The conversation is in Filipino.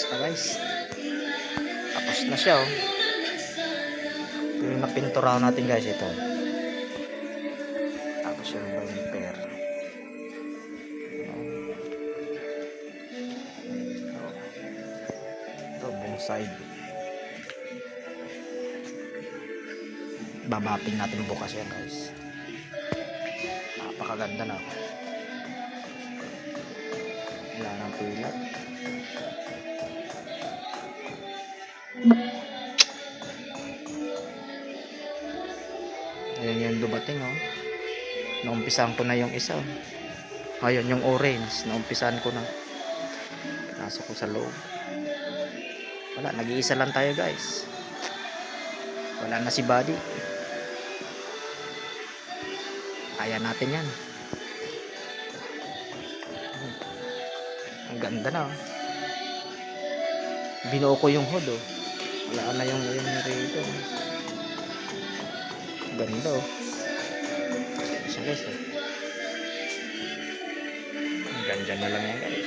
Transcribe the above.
na guys. Tapos na siya oh. Ito yung napinturahan natin guys, ito. Tapos yung bumper. Ito buong side. Babapin natin bukas yan guys. Napakaganda na. Wala nang pilat. Ayan yung dumating oh. Naumpisahan ko na yung isa. Ayun yung orange. Naumpisahan ko na. Pinasok ko sa loob. Wala, nag-iisa lang tayo guys. Wala na si Buddy. Kaya natin yan. Ang ganda na oh. Binuo ko yung hood oh. Wala na yung rito. Ganda oh. Siya guys oh. Ganda na lang yan guys.